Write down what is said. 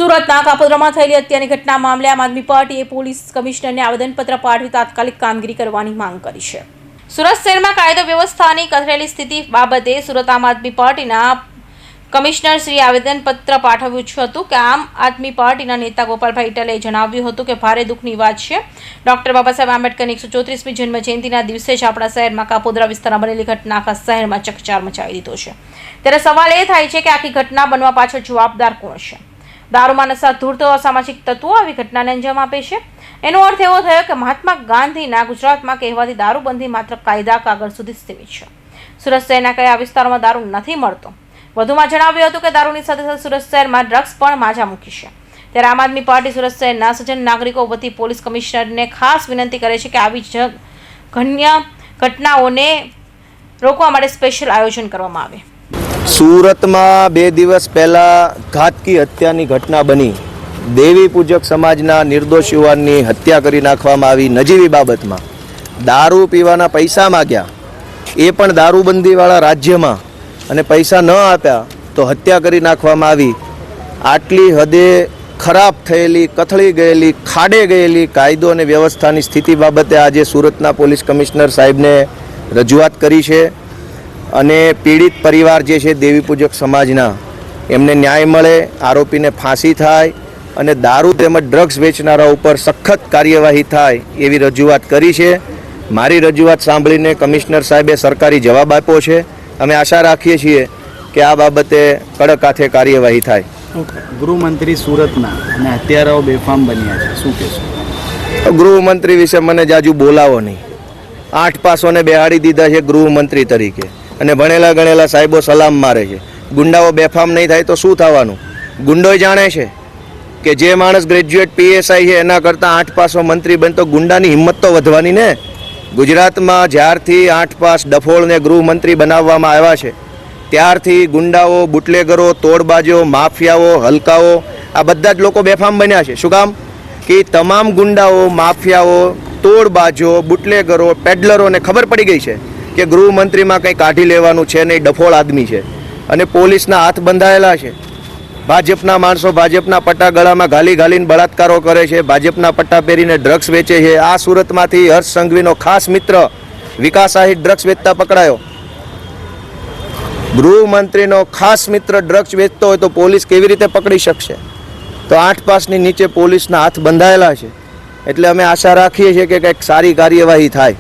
સુરતના કાપોદ્રામાં થયેલી હત્યાની ઘટના મામલે આમ આદમી પાર્ટીએ પોલીસ કમિશનરને આવેદનપત્ર પાઠવી તાત્કાલિક કામગીરી કરવાની માંગ કરી છે. સુરત શહેરમાં કાયદો વ્યવસ્થાની કથળેલી સ્થિતિ બાબતે સુરત આમ આદમી પાર્ટીના કમિશનર શ્રી આવેદનપત્ર પાઠવ્યું હતું કે આમ આદમી પાર્ટીના નેતા ગોપાલભાઈ ઇટાલે જણાવ્યું હતું કે ભારે દુઃખની વાત છે. ડોક્ટર બાબા સાહેબ આંબેડકરની 134મી જન્મ જયંતિના દિવસે જ આપણા શહેરમાં કાપોદ્રા વિસ્તારમાં બનેલી ઘટના આખા શહેરમાં ચકચાર મચાવી દીધો છે. ત્યારે સવાલ એ થાય છે કે આખી ઘટના બનવા પાછળ જવાબદાર કોણ છે? દારૂમાં નશા ધૂળતો અસામાજિક તત્વો આવી ઘટનાને અંજામ આપે છે. એનો અર્થ એવો થયો કે મહાત્મા ગાંધીના ગુજરાતમાં કહેવાતી દારૂબંધી માત્ર કાયદા કાગળ સુધી સીમિત છે. સુરત શહેરના કયા વિસ્તારોમાં દારૂ નથી મળતો? વધુમાં જણાવ્યું હતું કે દારૂની સાથે સાથે સુરત શહેરમાં ડ્રગ્સ પણ માજા મૂકી છે. ત્યારે આમ આદમી પાર્ટી સુરત શહેરના સજ્જન નાગરિકો વતી પોલીસ કમિશનરને ખાસ વિનંતી કરે છે કે આવી ઘન્ય ઘટનાઓને રોકવા માટે સ્પેશિયલ આયોજન કરવામાં આવે. સુરતમાં 2 દિવસ પહેલાં ઘાતકી હત્યાની ઘટના બની. દેવી પૂજક સમાજના નિર્દોષ યુવાનની હત્યા કરી નાખવામાં આવી. નજીવી બાબતમાં દારૂ પીવાના પૈસા માગ્યા, એ પણ દારૂબંધીવાળા રાજ્યમાં, અને પૈસા ન આપ્યા તો હત્યા કરી નાખવામાં આવી. આટલી હદે ખરાબ થયેલી, કથળી ગયેલી, ખાડે ગયેલી કાયદો અને વ્યવસ્થાની સ્થિતિ બાબતે આજે સુરતના પોલીસ કમિશનર સાહેબને રજૂઆત કરી છે. અને પીડિત પરિવાર જે છે દેવી પૂજક સમાજના, એમને ન્યાય મળે, આરોપીને ફાંસી થાય અને દારૂ તેમજ ડ્રગ્સ વેચનારા ઉપર સખત કાર્યવાહી થાય એવી રજૂઆત કરી છે. મારી રજૂઆત સાંભળીને કમિશનર સાહેબે સરકારી જવાબ આપ્યો છે. અમે આશા રાખીએ છીએ કે આ બાબતે કડક હાથે કાર્યવાહી થાય. ગૃહમંત્રી સુરતના અને હત્યારાઓ બેફામ બન્યા છે, શું કહેશો? ગૃહમંત્રી વિશે મને જાજુ બોલાવો નહીં. 8 પાસોને બેહાડી દીધા છે ગૃહમંત્રી તરીકે, અને ભણેલા ગણેલા સાહેબો સલામ મારે છે. ગુંડાઓ બેફામ નહીં થાય તો શું થવાનું? ગુંડોય જાણે છે કે જે માણસ ગ્રેજ્યુએટ PSI છે એના કરતાં 8 પાસો મંત્રી બનતો ગુંડાની હિંમત તો વધવાની ને. ગુજરાતમાં જ્યારથી 8 પાસ ડફોળને ગૃહમંત્રી બનાવવામાં આવ્યા છે ત્યારથી ગુંડાઓ, બુટલેગરો, તોડબાજો, માફિયાઓ, હલકાઓ, આ બધા જ લોકો બેફામ બન્યા છે. શું કામ? કે તમામ ગુંડાઓ, માફિયાઓ, તોડબાજો, બુટલેગરો, પેડલરોને ખબર પડી ગઈ છે કે ગૃહમંત્રીમાં કંઈ કાઢી લેવાનું છે નહીં, ડફોળ આદમી છે. અને પોલીસના હાથ બંધાયેલા છે. ભાજપના માણસો ભાજપના પટ્ટા ગળામાં ઘાલીને બળાત્કારો કરે છે, ભાજપના પટ્ટા પહેરીને ડ્રગ્સ વેચે છે. આ સુરતમાંથી હર્ષ સંઘવીનો ખાસ મિત્ર વિકાસ આહિર ડ્રગ્સ વેચતા પકડાયો. ગૃહમંત્રીનો ખાસ મિત્ર ડ્રગ્સ વેચતો હોય તો પોલીસ કેવી રીતે પકડી શકશે? તો 8 પાસની નીચે પોલીસના હાથ બંધાયેલા છે. એટલે અમે આશા રાખીએ છીએ કે કંઈક સારી કાર્યવાહી થાય.